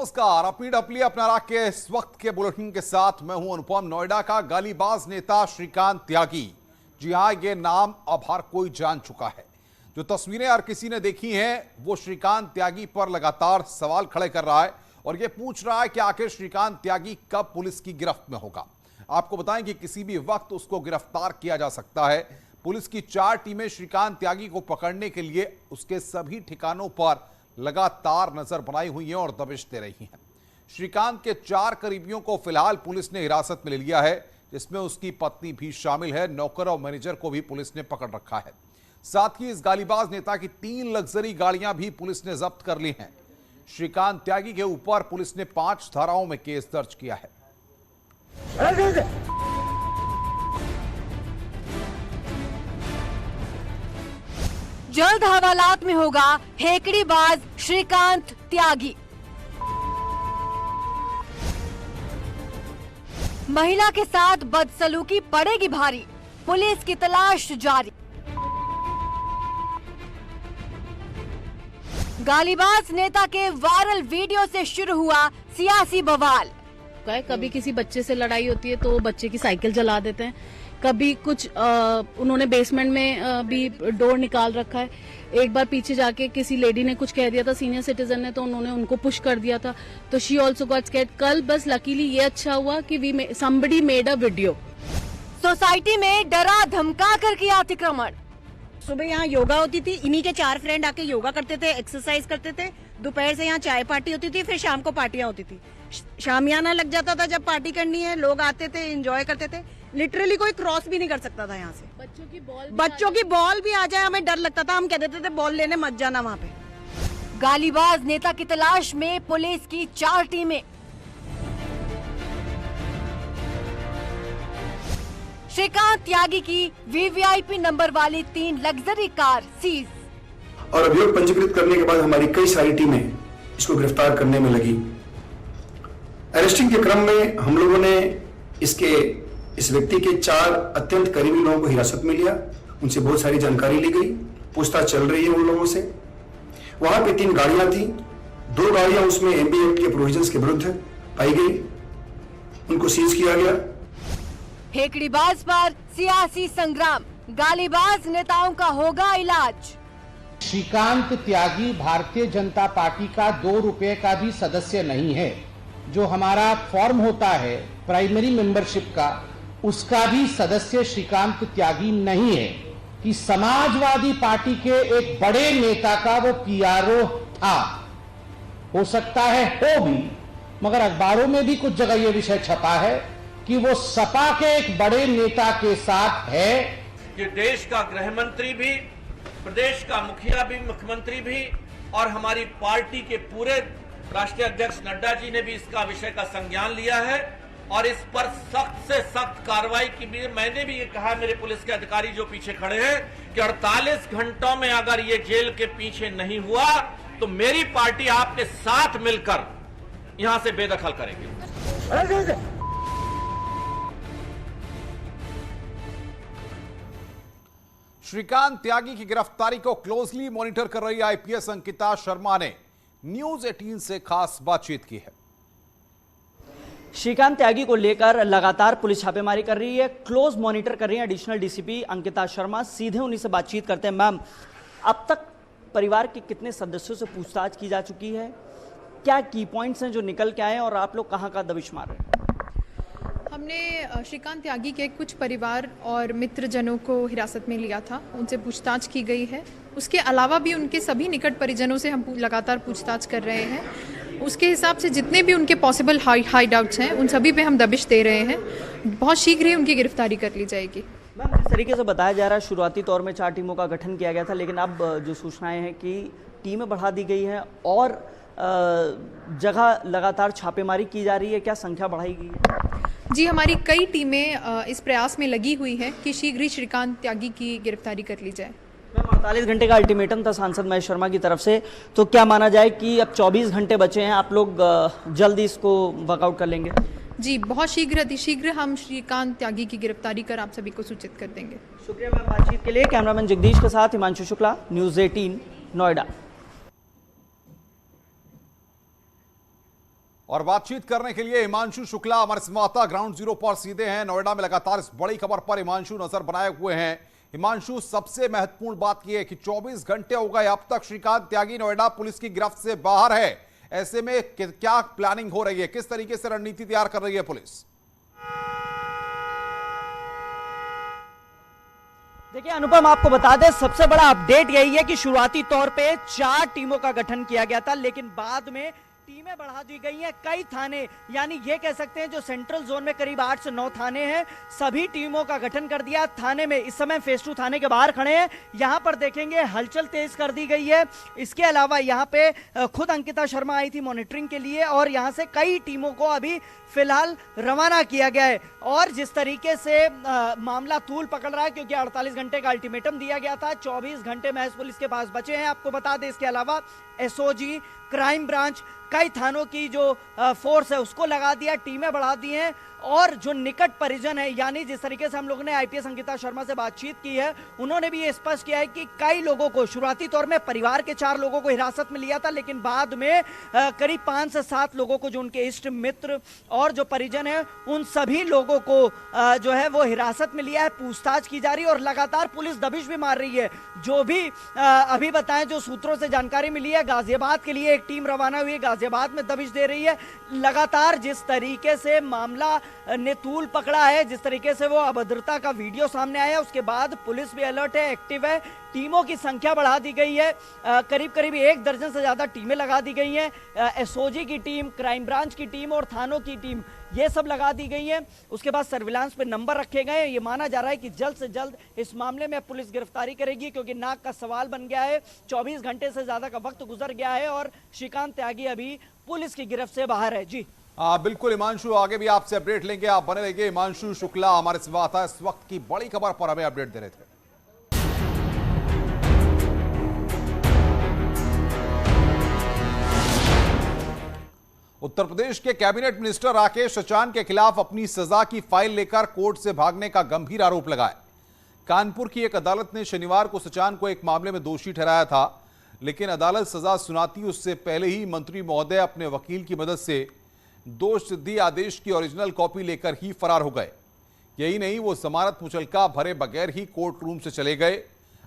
नमस्कार, अपनी डपली अपना राग के इस वक्त के बुलेटिन के साथ मैं हूं अनुपम। नोएडा का गालीबाज नेता श्रीकांत त्यागी, जी हां, ये नाम अब हर कोई जान चुका है। जो तस्वीरें हर किसी ने देखी हैं वो श्रीकांत त्यागी पर लगातार सवाल खड़े कर रहा है और ये पूछ रहा है कि आखिर श्रीकांत त्यागी कब पुलिस की गिरफ्त में होगा। आपको बताएं कि किसी भी वक्त उसको गिरफ्तार किया जा सकता है। पुलिस की 4 टीमें श्रीकांत त्यागी को पकड़ने के लिए उसके सभी ठिकानों पर लगातार नजर बनाई हुई हैं और दबिश दे रही हैं। श्रीकांत के 4 करीबियों को फिलहाल पुलिस ने हिरासत में ले लिया है, जिसमें उसकी पत्नी भी शामिल है। नौकर और मैनेजर को भी पुलिस ने पकड़ रखा है। साथ ही इस गालीबाज नेता की 3 लग्जरी गाड़ियां भी पुलिस ने जब्त कर ली हैं। श्रीकांत त्यागी के ऊपर पुलिस ने 5 धाराओं में केस दर्ज किया है। जल्द हवालात में होगा हेकड़ीबाज श्रीकांत त्यागी। महिला के साथ बदसलूकी पड़ेगी भारी, पुलिस की तलाश जारी। गालीबाज नेता के वायरल वीडियो से शुरू हुआ सियासी बवाल। कभी किसी बच्चे से लड़ाई होती है तो बच्चे की साइकिल जला देते हैं, कभी कुछ उन्होंने बेसमेंट में भी डोर निकाल रखा है। एक बार पीछे जाके किसी लेडी ने कुछ कह दिया था, सीनियर सिटीजन ने, तो उन्होंने उनको पुश कर दिया था, तो शी ऑल्सो गॉट स्कैर्ड। कल बस लकीली ये अच्छा हुआ कि somebody made a video। Society में डरा धमका कर किया अतिक्रमण। सुबह यहाँ योगा होती थी, इन्हीं के 4 फ्रेंड आके योगा करते थे, एक्सरसाइज करते थे। दोपहर से यहाँ चाय पार्टी होती थी, फिर शाम को पार्टियां होती थी। शामियाना लग जाता था, जब पार्टी करनी है लोग आते थे, एंजॉय करते थे। लिटरली कोई क्रॉस भी नहीं कर सकता था यहाँ से। बच्चों की बॉल भी आ जाए हमें डर लगता था, हम कह देते थे बॉल लेने मत जाना वहाँ पे। गालीबाज नेता की तलाश में पुलिस की 4 टीमें। श्रीकांत त्यागी की वीवीआईपी नंबर वाली 3 लग्जरी कार सीज। और अभियोग पंजीकृत करने के बाद हमारी कई सारी टीमें इसको गिरफ्तार करने में लगी। अरेस्टिंग के क्रम में हम लोगों ने इस व्यक्ति के 4 अत्यंत करीबी लोगों को हिरासत में लिया। उनसे बहुत सारी जानकारी ली गई, पूछताछ चल रही है उन लोगों से। वहां पे 3 गाड़ियां थी, 2 गाड़ियां उसमें एमबी एक्ट के प्रोविजंस के विरुद्ध पाई गई, उनको सीज किया गया। हेकड़ीबाज पर सियासी संग्राम, गालीबाज नेताओं का होगा इलाज। श्रीकांत त्यागी भारतीय जनता पार्टी का 2 रुपए का भी सदस्य नहीं है। जो हमारा फॉर्म होता है प्राइमरी मेंबरशिप का, उसका भी सदस्य श्रीकांत त्यागी नहीं है। कि समाजवादी पार्टी के एक बड़े नेता का वो पीआरओ था, हो सकता है हो भी, मगर अखबारों में भी कुछ जगह ये विषय छपा है कि वो सपा के एक बड़े नेता के साथ है। ये देश का गृह मंत्री भी, प्रदेश का मुखिया भी, मुख्यमंत्री भी और हमारी पार्टी के पूरे राष्ट्रीय अध्यक्ष नड्डा जी ने भी इसका विषय का संज्ञान लिया है और इस पर सख्त से सख्त कार्रवाई की भी। मैंने भी ये कहा मेरे पुलिस के अधिकारी जो पीछे खड़े हैं कि 48 घंटों में अगर ये जेल के पीछे नहीं हुआ तो मेरी पार्टी आपके साथ मिलकर यहां से बेदखल करेगी। श्रीकांत त्यागी की गिरफ्तारी को क्लोजली मॉनिटर कर रही आईपीएस अंकिता शर्मा ने न्यूज 18 से खास बातचीत की है। श्रीकांत त्यागी को लेकर लगातार पुलिस छापेमारी कर रही है, क्लोज मॉनिटर कर रही है एडिशनल डीसीपी अंकिता शर्मा। सीधे उन्हीं से बातचीत करते हैं। मैम, अब तक परिवार के कितने सदस्यों से पूछताछ की जा चुकी है? क्या की पॉइंट्स हैं जो निकल के आए और आप लोग कहां का दबिश मार रहे हैं? हमने श्रीकांत त्यागी के कुछ परिवार और मित्रजनों को हिरासत में लिया था, उनसे पूछताछ की गई है। उसके अलावा भी उनके सभी निकट परिजनों से हम लगातार पूछताछ कर रहे हैं। उसके हिसाब से जितने भी उनके पॉसिबल हाई डाउट्स हैं उन सभी पे हम दबिश दे रहे हैं। बहुत शीघ्र ही उनकी गिरफ्तारी कर ली जाएगी। मैम, जिस तरीके से बताया जा रहा है शुरुआती तौर में 4 टीमों का गठन किया गया था, लेकिन अब जो सूचनाएं हैं कि टीमें बढ़ा दी गई हैं और जगह लगातार छापेमारी की जा रही है, क्या संख्या बढ़ाई गई है? जी, हमारी कई टीमें इस प्रयास में लगी हुई हैं कि शीघ्र ही श्रीकांत त्यागी की गिरफ्तारी कर ली जाए। 48 घंटे का अल्टीमेटम था सांसद महेश शर्मा की तरफ से, तो क्या माना जाए कि अब 24 घंटे बचे हैं, आप लोग जल्दी इसको वर्कआउट कर लेंगे? जी, बहुत शीघ्र अतिशीघ्र हम श्रीकांत त्यागी की गिरफ्तारी कर आप सभी को सूचित कर देंगे। शुक्रिया मैम बातचीत के लिए। कैमरामैन जगदीश के साथ हिमांशु शुक्ला, न्यूज़ 18 नोएडा। और बातचीत करने के लिए हिमांशु शुक्ला हमारे संवाददाता ग्राउंड जीरो पर सीधे हैं। नोएडा में लगातार इस बड़ी खबर पर हिमांशु नजर बनाए हुए हैं। हिमांशु, सबसे महत्वपूर्ण बात यह है कि 24 घंटे हो गए अब तक श्रीकांत त्यागी नोएडा पुलिस की गिरफ्त से बाहर है। ऐसे में क्या प्लानिंग हो रही है, किस तरीके से रणनीति तैयार कर रही है पुलिस? देखिए अनुपम, आपको बता दें सबसे बड़ा अपडेट यही है कि शुरुआती तौर पे 4 टीमों का गठन किया गया था, लेकिन बाद में टीमें बढ़ा दी गई हैं। कई थाने, यानी ये कह सकते हैं जो सेंट्रल जोन में करीब 8 से 9 थाने हैं, सभी टीमों का गठन कर दिया। थाने में इस समय फेस 2 थाने के बाहर खड़े हैं। यहां पर देखेंगे हलचल तेज कर दी गई है। इसके अलावा यहां पे खुद अंकिता शर्मा आई थी मॉनिटरिंग के लिए और यहां से कई टीमों को अभी फिलहाल रवाना किया गया है। और जिस तरीके से मामला तूल पकड़ रहा है, क्योंकि 48 घंटे का अल्टीमेटम दिया गया था, 24 घंटे महज पुलिस के पास बचे हैं। आपको बता दें इसके अलावा एसओजी, क्राइम ब्रांच, कई थानों की जो फोर्स है उसको लगा दिया, टीमें बढ़ा दी हैं। और जो निकट परिजन है, यानी जिस तरीके से हम लोगों ने आईपीएस अंकिता शर्मा से बातचीत की है, उन्होंने भी ये स्पष्ट किया है कि कई लोगों को शुरुआती तौर में परिवार के 4 लोगों को हिरासत में लिया था, लेकिन बाद में करीब 5 से 7 लोगों को, जो उनके इष्ट मित्र और जो परिजन है, उन सभी लोगों को जो है वो हिरासत में लिया है। पूछताछ की जा रही है और लगातार पुलिस दबिश भी मार रही है। जो भी अभी बताएं, जो सूत्रों से जानकारी मिली है, गाजियाबाद के लिए एक टीम रवाना हुई है, गाजियाबाद में दबिश दे रही है। लगातार जिस तरीके से मामला ने तूल पकड़ा है, जिस तरीके से वो अभद्रता का वीडियो सामने आया, उसके बाद पुलिस भी अलर्ट है, एक्टिव है। टीमों की संख्या बढ़ा दी गई है, करीब करीब 1 दर्जन से ज्यादा टीमें लगा दी गई हैं। एसओजी की टीम, क्राइम ब्रांच की टीम और थानों की टीम, ये सब लगा दी गई है। उसके बाद सर्विलांस पे नंबर रखे गए। ये माना जा रहा है कि जल्द से जल्द इस मामले में पुलिस गिरफ्तारी करेगी, क्योंकि नाक का सवाल बन गया है। 24 घंटे से ज्यादा का वक्त गुजर गया है और श्रीकांत त्यागी अभी पुलिस की गिरफ्त से बाहर है। जी बिल्कुल हिमांशु, आगे भी आपसे अपडेट लेंगे, आप बने रहिए। हिमांशु शुक्ला हमारे संवाददाता इस वक्त की बड़ी खबर पर हमें अपडेट दे रहे थे। उत्तर प्रदेश के कैबिनेट मिनिस्टर राकेश सचान के खिलाफ अपनी सजा की फाइल लेकर कोर्ट से भागने का गंभीर आरोप लगाया। कानपुर की एक अदालत ने शनिवार को सचान को एक मामले में दोषी ठहराया था, लेकिन अदालत सजा सुनाती उससे पहले ही मंत्री महोदय अपने वकील की मदद से दोष सिद्धि आदेश की ओरिजिनल कॉपी लेकर ही फरार हो गए। यही नहीं, वो जमानत मुचलका भरे बगैर ही कोर्ट रूम से चले गए।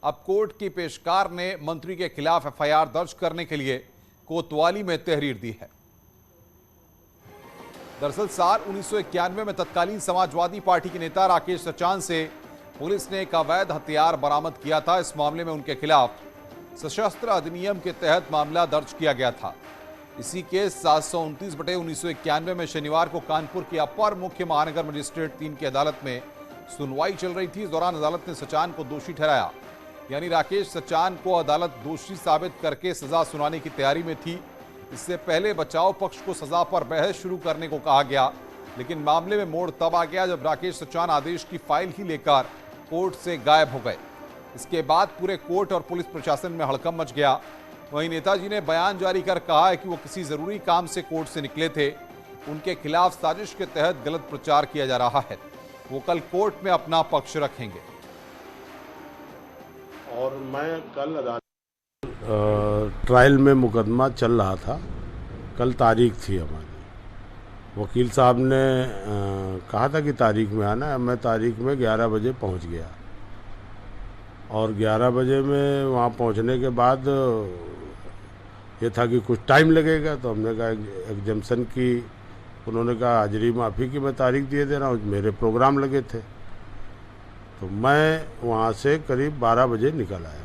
अब कोर्ट की पेशकार ने मंत्री के खिलाफ एफआईआर दर्ज करने के लिए कोतवाली में तहरीर दी है। दरअसल साल 1991 में तत्कालीन समाजवादी पार्टी के नेता राकेश सचान से पुलिस ने एक अवैध हथियार बरामद किया था। इस मामले में उनके खिलाफ सशस्त्र अधिनियम के तहत मामला दर्ज किया गया था। इसी केस 729/1991 में शनिवार को कानपुर की अपर मुख्य महानगर मजिस्ट्रेट 3 की अदालत में सुनवाई चल रही थी। इस दौरान अदालत ने सचान को दोषी ठहराया, यानी राकेश सचान को अदालत दोषी साबित करके सजा सुनाने की तैयारी में थी। इससे पहले बचाव पक्ष को सजा पर बहस शुरू करने को कहा गया, लेकिन मामले में मोड़ तब आ गया जब राकेश सचान आदेश की फाइल ही लेकर कोर्ट से गायब हो गए। इसके बाद पूरे कोर्ट और पुलिस प्रशासन में हड़कंप मच गया। वहीं नेताजी ने बयान जारी कर कहा है कि वो किसी जरूरी काम से कोर्ट से निकले थे। उनके खिलाफ साजिश के तहत गलत प्रचार किया जा रहा है। वो कल कोर्ट में अपना पक्ष रखेंगे। और मैं कल अदालत ट्रायल में मुकदमा चल रहा था, कल तारीख थी हमारी। वकील साहब ने कहा था कि तारीख में आना है। मैं तारीख में 11 बजे पहुंच गया और 11 बजे में वहाँ पहुँचने के बाद ये था कि कुछ टाइम लगेगा, तो हमने कहा एग्जाम्शन की, उन्होंने कहा हाजिरी माफ़ी की मैं तारीख दिए दे रहा हूँ, मेरे प्रोग्राम लगे थे। तो मैं वहाँ से करीब 12 बजे निकल आया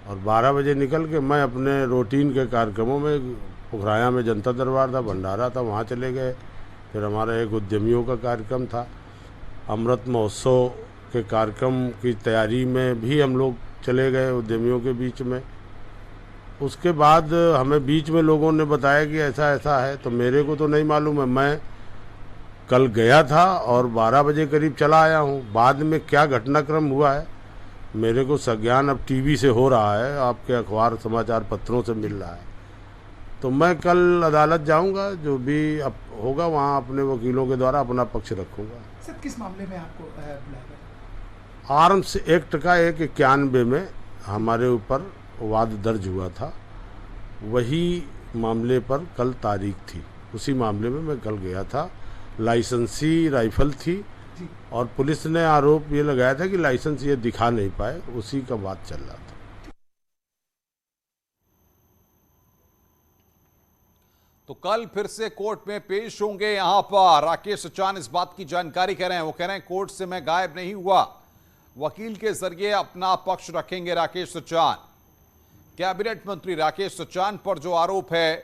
और 12 बजे निकल के मैं अपने रूटीन के कार्यक्रमों में, पुखराया में जनता दरबार था, भंडारा था, वहाँ चले गए। फिर हमारा एक उद्यमियों का कार्यक्रम था, अमृत महोत्सव के कार्यक्रम की तैयारी में भी हम लोग चले गए उद्यमियों के बीच में। उसके बाद हमें बीच में लोगों ने बताया कि ऐसा ऐसा है, तो मेरे को तो नहीं मालूम है। मैं कल गया था और 12 बजे करीब चला आया हूँ। बाद में क्या घटनाक्रम हुआ है मेरे को संज्ञान अब टीवी से हो रहा है, आपके अखबार समाचार पत्रों से मिल रहा है। तो मैं कल अदालत जाऊंगा, जो भी अब होगा वहाँ अपने वकीलों के द्वारा अपना पक्ष रखूंगा। सर किस मामले में आपको बुलाया? आर्म्स एक्ट का 91 में हमारे ऊपर वाद दर्ज हुआ था, वही मामले पर कल तारीख थी, उसी मामले में मैं कल गया था। लाइसेंसी राइफल थी और पुलिस ने आरोप ये लगाया था कि लाइसेंस ये दिखा नहीं पाए, उसी का बात चल रहा था। तो कल फिर से कोर्ट में पेश होंगे। यहां पर राकेश सचान इस बात की जानकारी कह रहे हैं, वो कह रहे हैं कोर्ट से मैं गायब नहीं हुआ, वकील के जरिए अपना पक्ष रखेंगे राकेश सचान। कैबिनेट मंत्री राकेश सचान पर जो आरोप है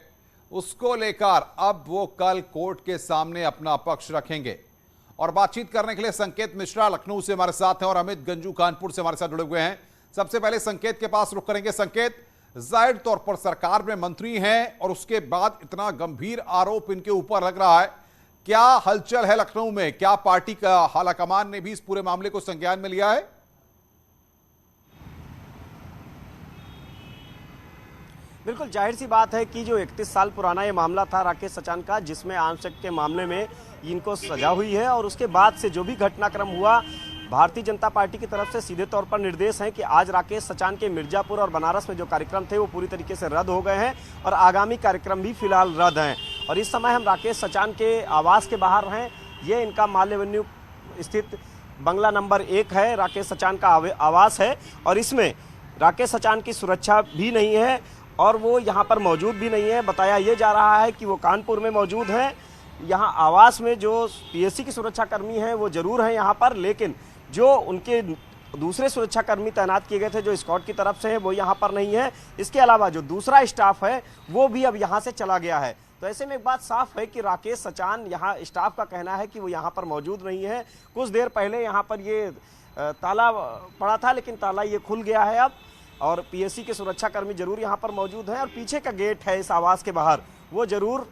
उसको लेकर अब वो कल कोर्ट के सामने अपना पक्ष रखेंगे। और बातचीत करने के लिए संकेत मिश्रा लखनऊ से हमारे साथ हैं और अमित गंजू कानपुर से हमारे साथ जुड़े हुए हैं। सबसे पहले संकेत के पास रुख करेंगे। संकेत, जाहिर तौर पर सरकार में मंत्री हैं और उसके बाद इतना गंभीर आरोप इनके ऊपर लग रहा है, क्या हलचल है लखनऊ में? क्या पार्टी का हालाकमान ने भी इस पूरे मामले को संज्ञान में लिया है? बिल्कुल जाहिर सी बात है कि जो 31 साल पुराना ये मामला था राकेश सचान का, जिसमें आर्मस्ट्रक्ट के मामले में इनको सजा हुई है और उसके बाद से जो भी घटनाक्रम हुआ, भारतीय जनता पार्टी की तरफ से सीधे तौर पर निर्देश है कि आज राकेश सचान के मिर्जापुर और बनारस में जो कार्यक्रम थे वो पूरी तरीके से रद्द हो गए हैं और आगामी कार्यक्रम भी फिलहाल रद्द हैं। और इस समय हम राकेश सचान के आवास के बाहर हैं। ये इनका माल एवेन्यू स्थित बंगला नंबर 1 है, राकेश सचान का आवास है और इसमें राकेश सचान की सुरक्षा भी नहीं है और वो यहाँ पर मौजूद भी नहीं है। बताया ये जा रहा है कि वो कानपुर में मौजूद हैं। यहाँ आवास में जो पीएससी की सुरक्षाकर्मी हैं वो जरूर हैं यहाँ पर, लेकिन जो उनके दूसरे सुरक्षाकर्मी तैनात किए गए थे जो स्कॉट की तरफ से है वो यहाँ पर नहीं है। इसके अलावा जो दूसरा स्टाफ है वो भी अब यहाँ से चला गया है। तो ऐसे में एक बात साफ है कि राकेश सचान, यहाँ स्टाफ का कहना है कि वो यहाँ पर मौजूद नहीं है। कुछ देर पहले यहाँ पर ये ताला पड़ा था लेकिन ताला ये खुल गया है अब, और पीएससी के सुरक्षाकर्मी जरूर यहाँ पर मौजूद हैं और पीछे का गेट है इस आवास के बाहर वो जरूर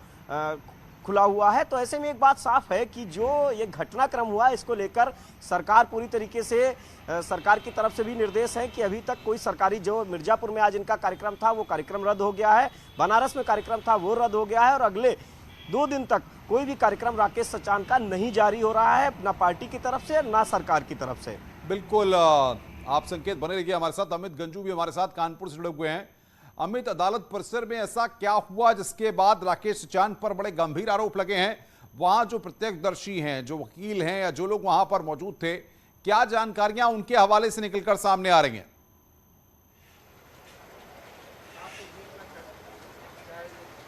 खुला हुआ है। तो ऐसे में एक बात साफ है कि जो ये घटनाक्रम हुआ इसको लेकर सरकार पूरी तरीके से, सरकार की तरफ से भी निर्देश है कि अभी तक कोई सरकारी, जो मिर्जापुर में आज इनका कार्यक्रम था वो कार्यक्रम रद्द हो गया है, बनारस में कार्यक्रम था वो रद्द हो गया है और अगले 2 दिन तक कोई भी कार्यक्रम राकेश सचान का नहीं जारी हो रहा है, ना पार्टी की तरफ से ना सरकार की तरफ से। बिल्कुल, आप संकेत बने रहिए हमारे साथ। अमित गंजू भी हमारे साथ कानपुर से जुड़े हुए हैं। अमित, अदालत परिसर में ऐसा क्या हुआ जिसके बाद राकेश सचान पर बड़े गंभीर आरोप लगे हैं? वहां जो प्रत्यक्षदर्शी हैं, जो वकील हैं या जो लोग वहां पर मौजूद थे, क्या जानकारियां उनके हवाले से निकलकर सामने आ रही हैं?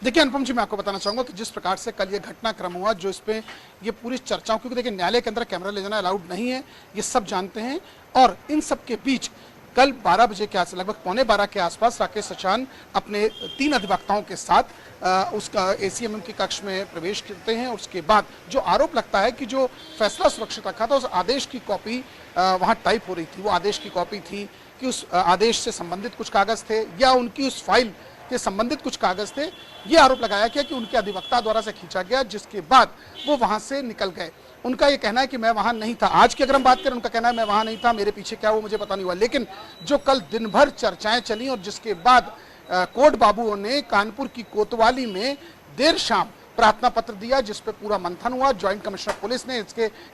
देखिए अनुपम जी, मैं आपको बताना चाहूंगा कि जिस प्रकार से कल ये घटनाक्रम हुआ, जो इस पे ये पूरी चर्चाओं, क्योंकि देखिए न्यायालय के अंदर कैमरा ले जाना अलाउड नहीं है, ये सब जानते हैं। और इन सब के बीच कल 12 बजे के आसपास, लगभग 11:15 के आसपास राकेश सचान अपने 3 अधिवक्ताओं के साथ उसका एसीएमएम के कक्ष में प्रवेश करते हैं। उसके बाद जो आरोप लगता है कि जो फैसला सुरक्षित रखा था उस आदेश की कॉपी वहां टाइप हो रही थी, वो आदेश की कॉपी थी कि उस आदेश से संबंधित कुछ कागज थे या उनकी उस फाइल के संबंधित कुछ कागज थे। ये आरोप लगाया गया कि उनके अधिवक्ता द्वारा से खींचा गया, जिसके बाद वो वहां से निकल गए। उनका ये कहना है कि मैं वहां नहीं था। आज की अगर हम बात करें, उनका कहना है मैं वहां नहीं था, मेरे पीछे क्या वो मुझे पता नहीं हुआ। लेकिन जो कल दिन भर चर्चाएं चली और जिसके बाद कोर्ट बाबुओं ने कानपुर की कोतवाली में देर शाम प्रार्थना पत्र दिया, जिस पे पूरा मंथन हुआ। ज्वाइंट कमिश्नर पुलिस ने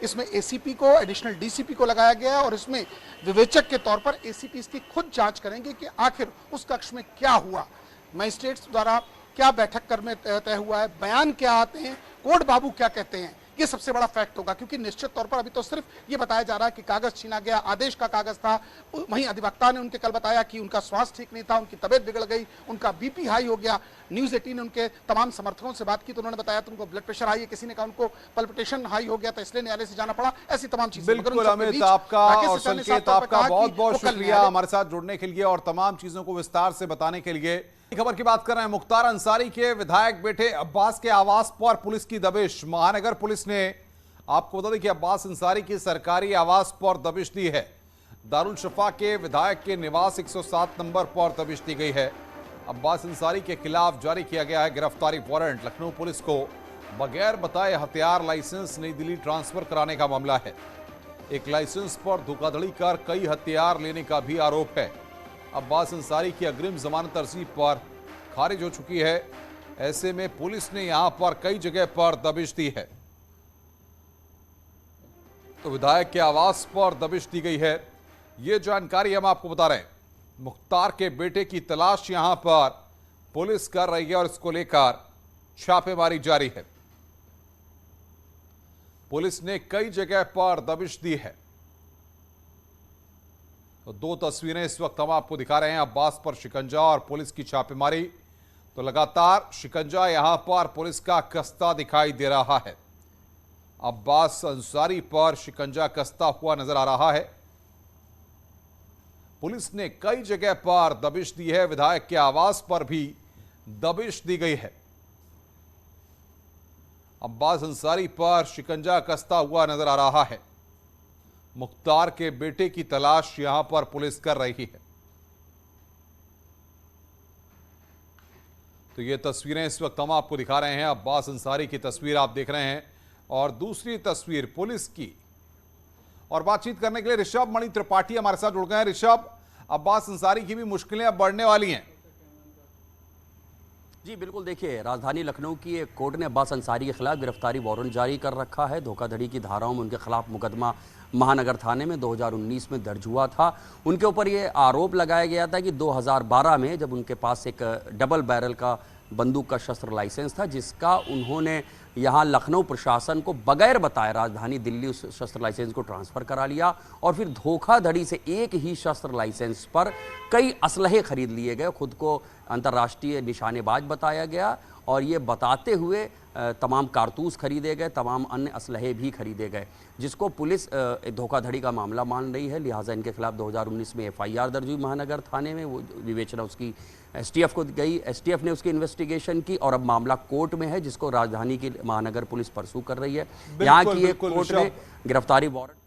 इसमें एसीपी को, एडिशनल डीसीपी को लगाया गया है और इसमें विवेचक के तौर पर एसीपी इसकी खुद जांच करेंगे कि आखिर उस कक्ष में क्या हुआ, मजिस्ट्रेट्स द्वारा क्या बैठक कर में तय हुआ है, बयान क्या आते हैं, कोर्ट बाबू क्या कहते हैं, ये सबसे बड़ा फैक्ट होगा। क्योंकि निश्चित तौर पर अभी तो सिर्फ ये बताया जा रहा है कि कागज छीना गया, आदेश का कागज था। वहीं अधिवक्ता ने उनके कल बताया कि उनका स्वास्थ्य ठीक नहीं था, उनकी तबीयत बिगड़ गई, उनका बीपी हाई हो गया। न्यूज 18 ने उनके तमाम समर्थकों से बात की तो उन्होंने बताया तो उनको ब्लड प्रेशर हाई है, किसी ने कहा उनको पल्पिटेशन हाई हो गया था इसलिए न्यायालय से जाना पड़ा, ऐसी तमाम चीजें। बिल्कुल अमित, आपका और संकेत आपका बहुत बहुत शुक्रिया हमारे साथ जुड़ने के लिए और तमाम चीजों को विस्तार से बताने के लिए। खबर की बात कर रहे हैं, मुख्तार अंसारी के विधायक बेटे अब्बास के आवास पर पुलिस की दबिश। महानगर पुलिस ने, आपको बता दें कि अब्बास अंसारी की सरकारी आवास पर दबिश दी है। दारुल शफा के विधायक के निवास 107 नंबर पर दबिश दी गई है। अब्बास अंसारी के खिलाफ जारी किया गया है गिरफ्तारी वारंट। लखनऊ पुलिस को बगैर बताए हथियार लाइसेंस नई दिल्ली ट्रांसफर कराने का मामला है। एक लाइसेंस पर धोखाधड़ी कर कई हथियार लेने का भी आरोप है। अब्बास अंसारी की अग्रिम जमानत अर्जी पर खारिज हो चुकी है। ऐसे में पुलिस ने यहां पर कई जगह पर दबिश दी है। तो विधायक के आवास पर दबिश दी गई है, यह जानकारी हम आपको बता रहे हैं। मुख्तार के बेटे की तलाश यहां पर पुलिस कर रही है और इसको लेकर छापेमारी जारी है। पुलिस ने कई जगह पर दबिश दी है। तो दो तस्वीरें इस वक्त हम आपको दिखा रहे हैं, अब्बास पर शिकंजा और पुलिस की छापेमारी। तो लगातार शिकंजा यहां पर पुलिस का कस्ता दिखाई दे रहा है। अब्बास अंसारी पर शिकंजा कसता हुआ नजर आ रहा है। पुलिस ने कई जगह पर दबिश दी है। विधायक के आवास पर भी दबिश दी गई है। अब्बास अंसारी पर शिकंजा कसता हुआ नजर आ रहा है। मुख्तार के बेटे की तलाश यहां पर पुलिस कर रही है। तो ये तस्वीरें इस वक्त हम आपको दिखा रहे हैं। अब्बास अंसारी की तस्वीर आप देख रहे हैं और दूसरी तस्वीर पुलिस की। और बातचीत करने के लिए ऋषभ मणि त्रिपाठी हमारे साथ जुड़ गए हैं। ऋषभ, अब्बास अंसारी की भी मुश्किलें अब बढ़ने वाली हैं। जी बिल्कुल, देखिए राजधानी लखनऊ की एक कोर्ट ने अब्बास अंसारी के खिलाफ गिरफ्तारी वारंट जारी कर रखा है। धोखाधड़ी की धाराओं में उनके खिलाफ मुकदमा महानगर थाने में 2019 में दर्ज हुआ था। उनके ऊपर ये आरोप लगाया गया था कि 2012 में जब उनके पास एक डबल बैरल का बंदूक का शस्त्र लाइसेंस था, जिसका उन्होंने यहाँ लखनऊ प्रशासन को बगैर बताए राजधानी दिल्ली उस शस्त्र लाइसेंस को ट्रांसफ़र करा लिया और फिर धोखाधड़ी से एक ही शस्त्र लाइसेंस पर कई असलहे खरीद लिए गए। खुद को अंतर्राष्ट्रीय निशानेबाज बताया गया और ये बताते हुए तमाम कारतूस खरीदे गए, तमाम अन्य असलहे भी खरीदे गए, जिसको पुलिस धोखाधड़ी का मामला मान रही है। लिहाजा इनके खिलाफ 2019 में FIR दर्ज हुई महानगर थाने में। वो विवेचना उसकी STF को गई, STF ने उसकी इन्वेस्टिगेशन की और अब मामला कोर्ट में है, जिसको राजधानी की महानगर पुलिस परसू कर रही है। यहाँ की एक कोर्ट ने गिरफ्तारी वारंट